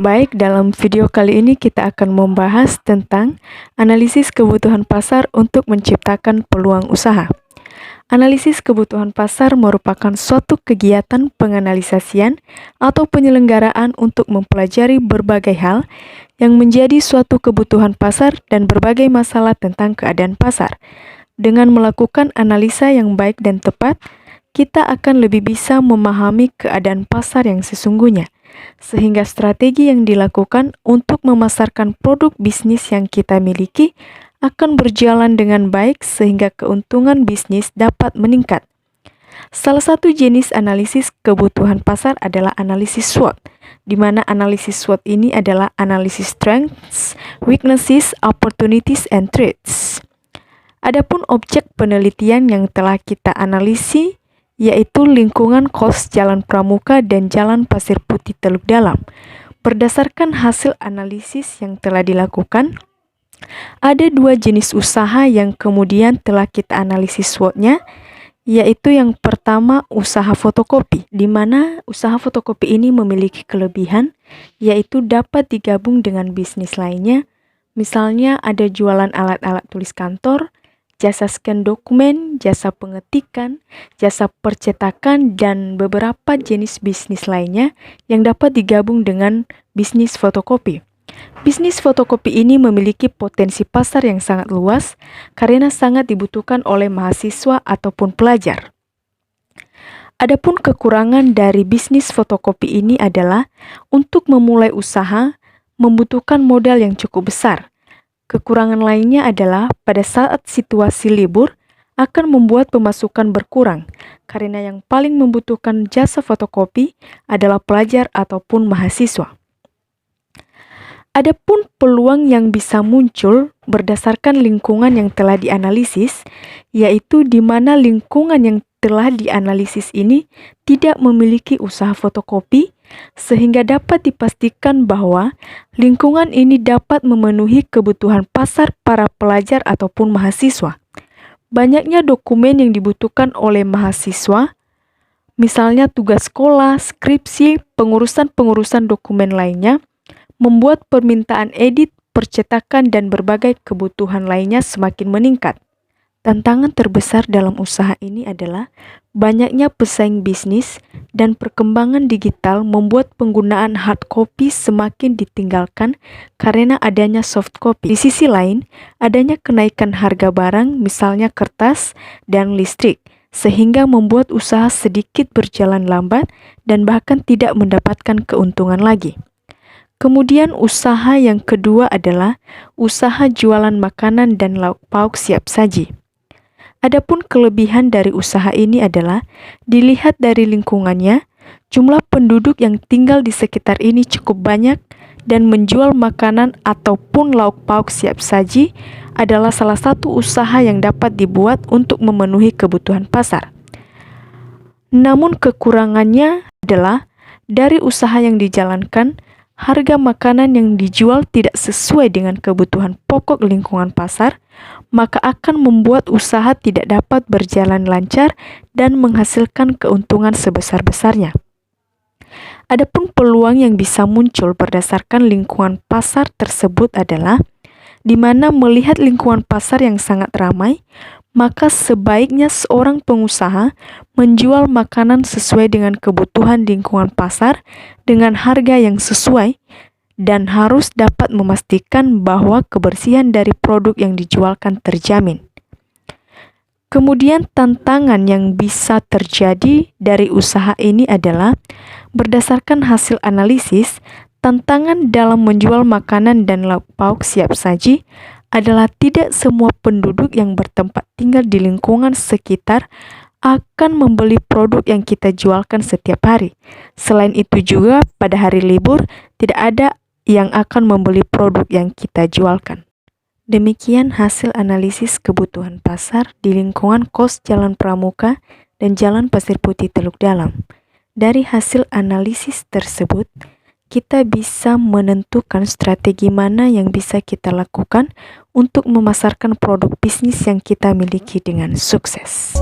Baik, dalam video kali ini kita akan membahas tentang analisis kebutuhan pasar untuk menciptakan peluang usaha. Analisis kebutuhan pasar merupakan suatu kegiatan penganalisasian atau penyelenggaraan untuk mempelajari berbagai hal yang menjadi suatu kebutuhan pasar dan berbagai masalah tentang keadaan pasar. Dengan melakukan analisa yang baik dan tepat, kita akan lebih bisa memahami keadaan pasar yang sesungguhnya, sehingga strategi yang dilakukan untuk memasarkan produk bisnis yang kita miliki akan berjalan dengan baik sehingga keuntungan bisnis dapat meningkat. Salah satu jenis analisis kebutuhan pasar adalah analisis SWOT, di mana analisis SWOT ini adalah analisis strengths, weaknesses, opportunities, and threats. Adapun objek penelitian yang telah kita analisi yaitu lingkungan kos Jalan Pramuka dan Jalan Pasir Putih Teluk Dalam. Berdasarkan hasil analisis yang telah dilakukan, ada dua jenis usaha yang kemudian telah kita analisis SWOT-nya, yaitu yang pertama usaha fotokopi, di mana usaha fotokopi ini memiliki kelebihan, yaitu dapat digabung dengan bisnis lainnya. Misalnya ada jualan alat-alat tulis kantor, jasa scan dokumen, jasa pengetikan, jasa percetakan, dan beberapa jenis bisnis lainnya yang dapat digabung dengan bisnis fotokopi. Bisnis fotokopi ini memiliki potensi pasar yang sangat luas karena sangat dibutuhkan oleh mahasiswa ataupun pelajar. Adapun kekurangan dari bisnis fotokopi ini adalah untuk memulai usaha membutuhkan modal yang cukup besar. Kekurangan lainnya adalah pada saat situasi libur akan membuat pemasukan berkurang karena yang paling membutuhkan jasa fotokopi adalah pelajar ataupun mahasiswa. Adapun peluang yang bisa muncul berdasarkan lingkungan yang telah dianalisis, yaitu di mana lingkungan yang telah dianalisis ini tidak memiliki usaha fotokopi, sehingga dapat dipastikan bahwa lingkungan ini dapat memenuhi kebutuhan pasar para pelajar ataupun mahasiswa. Banyaknya dokumen yang dibutuhkan oleh mahasiswa, misalnya tugas sekolah, skripsi, pengurusan dokumen lainnya, membuat permintaan edit, percetakan, dan berbagai kebutuhan lainnya semakin meningkat. Tantangan terbesar dalam usaha ini adalah banyaknya pesaing bisnis dan perkembangan digital membuat penggunaan hard copy semakin ditinggalkan karena adanya soft copy. Di sisi lain, adanya kenaikan harga barang, misalnya kertas dan listrik, sehingga membuat usaha sedikit berjalan lambat dan bahkan tidak mendapatkan keuntungan lagi. Kemudian usaha yang kedua adalah usaha jualan makanan dan lauk pauk siap saji. Adapun kelebihan dari usaha ini adalah dilihat dari lingkungannya, jumlah penduduk yang tinggal di sekitar ini cukup banyak dan menjual makanan ataupun lauk pauk siap saji adalah salah satu usaha yang dapat dibuat untuk memenuhi kebutuhan pasar. Namun kekurangannya adalah dari usaha yang dijalankan, harga makanan yang dijual tidak sesuai dengan kebutuhan pokok lingkungan pasar, maka akan membuat usaha tidak dapat berjalan lancar dan menghasilkan keuntungan sebesar-besarnya. Adapun peluang yang bisa muncul berdasarkan lingkungan pasar tersebut adalah di mana melihat lingkungan pasar yang sangat ramai, maka sebaiknya seorang pengusaha menjual makanan sesuai dengan kebutuhan lingkungan pasar dengan harga yang sesuai dan harus dapat memastikan bahwa kebersihan dari produk yang dijualkan terjamin. Kemudian tantangan yang bisa terjadi dari usaha ini adalah berdasarkan hasil analisis, tantangan dalam menjual makanan dan lauk pauk siap saji adalah tidak semua penduduk yang bertempat tinggal di lingkungan sekitar akan membeli produk yang kita jualkan setiap hari. Selain itu juga pada hari libur tidak ada yang akan membeli produk yang kita jualkan. Demikian hasil analisis kebutuhan pasar di lingkungan kos Jalan Pramuka dan Jalan Pasir Putih Teluk Dalam. Dari hasil analisis tersebut, kita bisa menentukan strategi mana yang bisa kita lakukan untuk memasarkan produk bisnis yang kita miliki dengan sukses.